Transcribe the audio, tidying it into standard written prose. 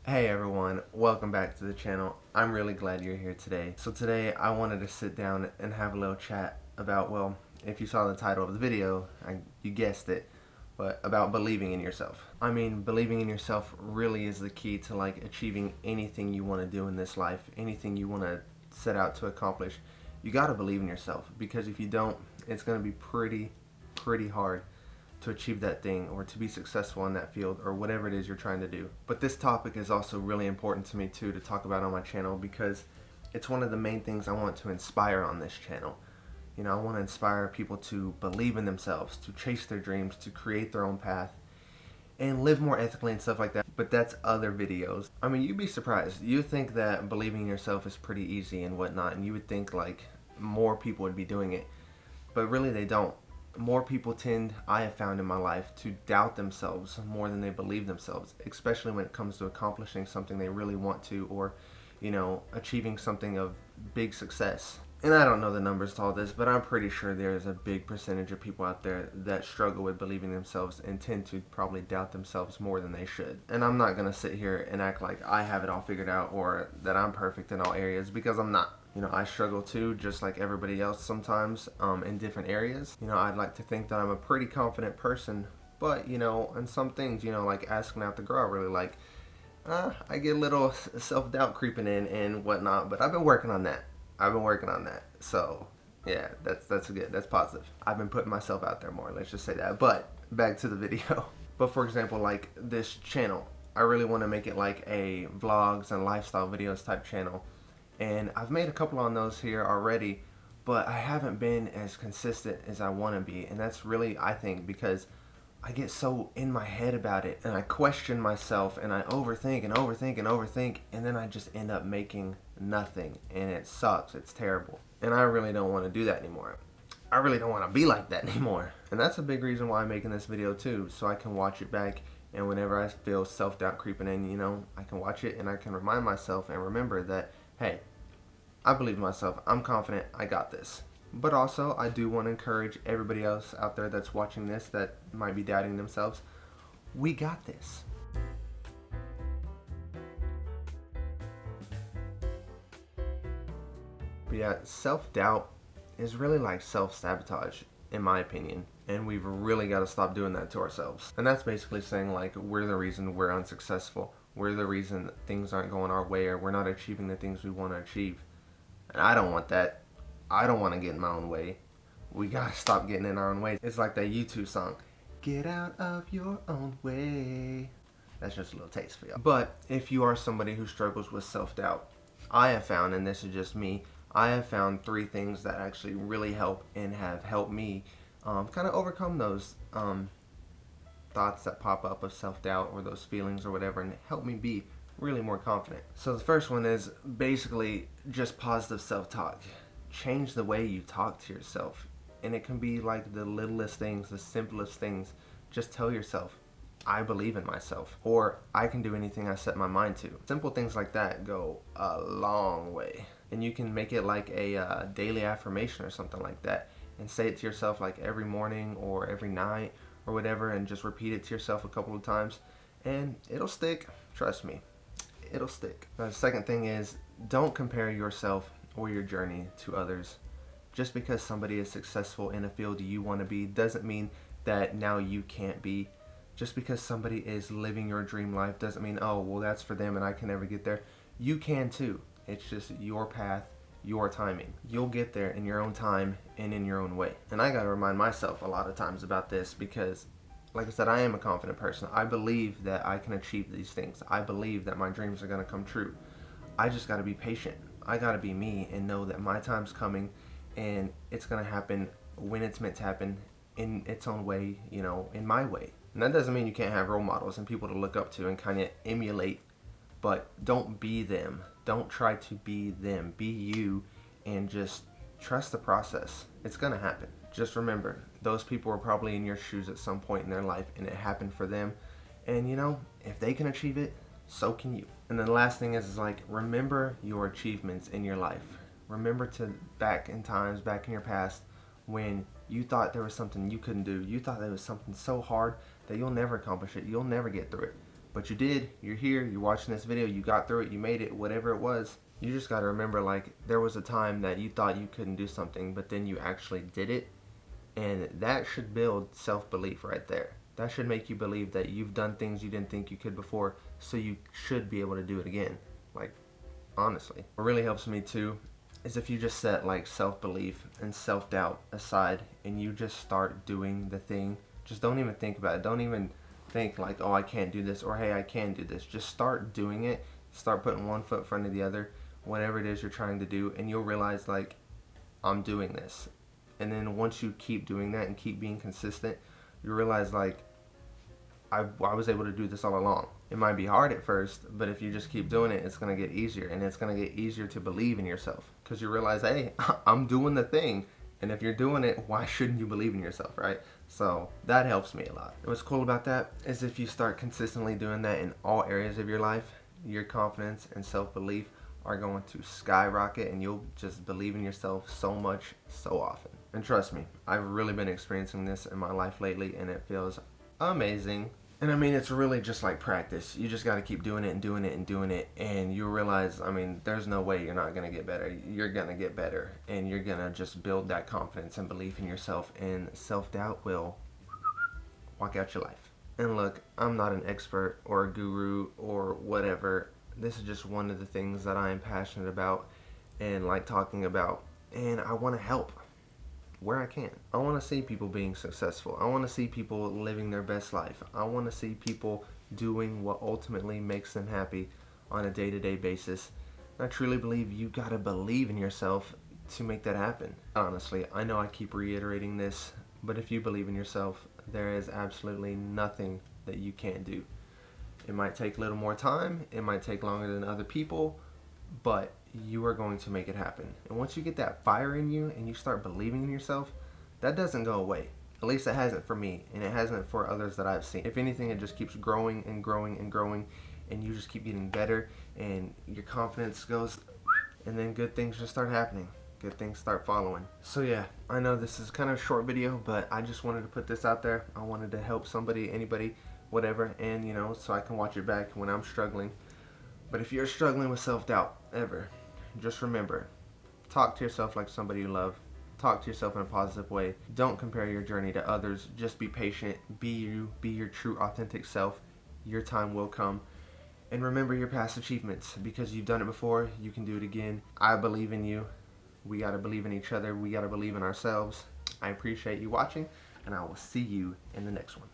Hey everyone, welcome back to the channel. I'm really glad you're here today. So today I wanted to sit down and have a little chat about, well, if you saw the title of the video, you guessed it, but about believing in yourself. I mean, believing in yourself really is the key to achieving anything you want to do in this life, anything you want to set out to accomplish. You got to believe in yourself, because if you don't, it's going to be pretty hard to achieve that thing or to be successful in that field or whatever it is you're trying to do. But this topic is also really important to me too to talk about on my channel, because it's one of the main things I want to inspire on this channel. You know, I want to inspire people to believe in themselves, to chase their dreams, to create their own path, and live more ethically and stuff like that. But that's other videos. I mean, you'd be surprised. You think that believing in yourself is pretty easy and whatnot, and you would think more people would be doing it, but really they don't. More people tend, I have found in my life, to doubt themselves more than they believe themselves, especially when it comes to accomplishing something they really want to, or, achieving something of big success. And I don't know the numbers to all this, but I'm pretty sure there's a big percentage of people out there that struggle with believing themselves and tend to probably doubt themselves more than they should. And I'm not going to sit here and act like I have it all figured out or that I'm perfect in all areas, because I'm not. I struggle too, just like everybody else sometimes, in different areas. I'd like to think that I'm a pretty confident person, but, in some things, like asking out the girl, I really I get a little self-doubt creeping in and whatnot, but I've been working on that. So, yeah, that's good. That's positive. I've been putting myself out there more, let's just say that. But, back to the video. But for example, like this channel, I really want to make it like a vlogs and lifestyle videos type channel. And I've made a couple on those here already, but I haven't been as consistent as I want to be. And that's really, I think, because I get so in my head about it, and I question myself, and I overthink and overthink and overthink, and then I just end up making nothing, and it sucks. It's terrible. And I really don't want to do that anymore. I really don't want to be like that anymore. And that's a big reason why I'm making this video too, so I can watch it back, and whenever I feel self-doubt creeping in, I can watch it and I can remind myself and remember that, hey, I believe in myself, I'm confident, I got this. But also, I do want to encourage everybody else out there that's watching this that might be doubting themselves, we got this. But yeah, self-doubt is really like self-sabotage, in my opinion. And we've really got to stop doing that to ourselves. And that's basically saying we're the reason we're unsuccessful. We're the reason things aren't going our way, or we're not achieving the things we want to achieve. And I don't want that. I don't want to get in my own way. We gotta stop getting in our own way. It's like that YouTube song, get out of your own way. That's just a little taste for y'all. But if you are somebody who struggles with self-doubt, I have found, and this is just me, I have found 3 things that actually really help and have helped me kind of overcome those thoughts that pop up of self-doubt or those feelings or whatever, and help me be really more confident. So the first one is basically just positive self-talk. Change the way you talk to yourself. And it can be like the littlest things, the simplest things. Just tell yourself, I believe in myself, or I can do anything I set my mind to. Simple things like that go a long way. And you can make it like a daily affirmation or something like that, and say it to yourself like every morning or every night or whatever, and just repeat it to yourself a couple of times, and it'll stick. Trust me, it'll stick. Now, the second thing is, don't compare yourself or your journey to others. Just because somebody is successful in a field you want to be doesn't mean that now you can't be. Just because somebody is living your dream life doesn't mean, oh, well, that's for them and I can never get there. You can too. It's just your path, your timing. You'll get there in your own time and in your own way. And I gotta remind myself a lot of times about this, because like I said, I am a confident person. I believe that I can achieve these things. I believe that my dreams are gonna come true. I just gotta be patient. I gotta be me and know that my time's coming, and it's gonna happen when it's meant to happen, in its own way, in my way. And that doesn't mean you can't have role models and people to look up to and kind of emulate, but don't be them. Don't try to be them. Be you, and just trust the process. It's gonna happen. Just remember, those people were probably in your shoes at some point in their life, and it happened for them. And if they can achieve it, so can you. And then the last thing is remember your achievements in your life. Remember to back in your past, when you thought there was something you couldn't do. You thought there was something so hard that you'll never accomplish it. You'll never get through it. But you did. You're here. You're watching this video. You got through it. You made it. Whatever it was. You just got to remember, like, there was a time that you thought you couldn't do something, but then you actually did it. And that should build self-belief right there. That should make you believe that you've done things you didn't think you could before, so you should be able to do it again. Like, honestly. What really helps me too is if you just set like self-belief and self-doubt aside and you just start doing the thing. Just don't even think about it. Don't even think like, oh, I can't do this, or hey, I can do this. Just start doing it. Start putting one foot in front of the other, whatever it is you're trying to do, and you'll realize like, I'm doing this. And then once you keep doing that and keep being consistent, you realize like, I was able to do this all along. It might be hard at first, but if you just keep doing it, it's going to get easier, and it's going to get easier to believe in yourself because you realize, hey, I'm doing the thing. And if you're doing it, why shouldn't you believe in yourself, right? So that helps me a lot. And what's cool about that is if you start consistently doing that in all areas of your life, your confidence and self-belief are going to skyrocket, and you'll just believe in yourself so much, so often. And trust me, I've really been experiencing this in my life lately, and it feels amazing. And I mean, it's really just like practice. You just got to keep doing it and doing it and doing it, and you realize, I mean, there's no way you're not going to get better. You're going to get better, and you're going to just build that confidence and belief in yourself, and self-doubt will walk out your life. And look, I'm not an expert or a guru or whatever. This is just one of the things that I am passionate about and like talking about, and I want to help where I can. I want to see people being successful. I want to see people living their best life. I want to see people doing what ultimately makes them happy on a day-to-day basis. And I truly believe you got to believe in yourself to make that happen. Honestly, I know I keep reiterating this, but if you believe in yourself, there is absolutely nothing that you can't do. It might take a little more time, it might take longer than other people, but you are going to make it happen. And once you get that fire in you and you start believing in yourself, that doesn't go away. At least it hasn't for me, and it hasn't for others that I've seen. If anything, it just keeps growing and growing and growing, and you just keep getting better, and your confidence goes, and then good things just start happening. Good things start following. So yeah, I know this is kind of a short video, but I just wanted to put this out there. I wanted to help somebody, anybody, whatever, and you know, so I can watch it back when I'm struggling. But if you're struggling with self-doubt ever, just remember, talk to yourself like somebody you love. Talk to yourself in a positive way. Don't compare your journey to others. Just be patient. Be you. Be your true, authentic self. Your time will come. And remember your past achievements, because you've done it before. You can do it again. I believe in you. We got to believe in each other. We got to believe in ourselves. I appreciate you watching, and I will see you in the next one.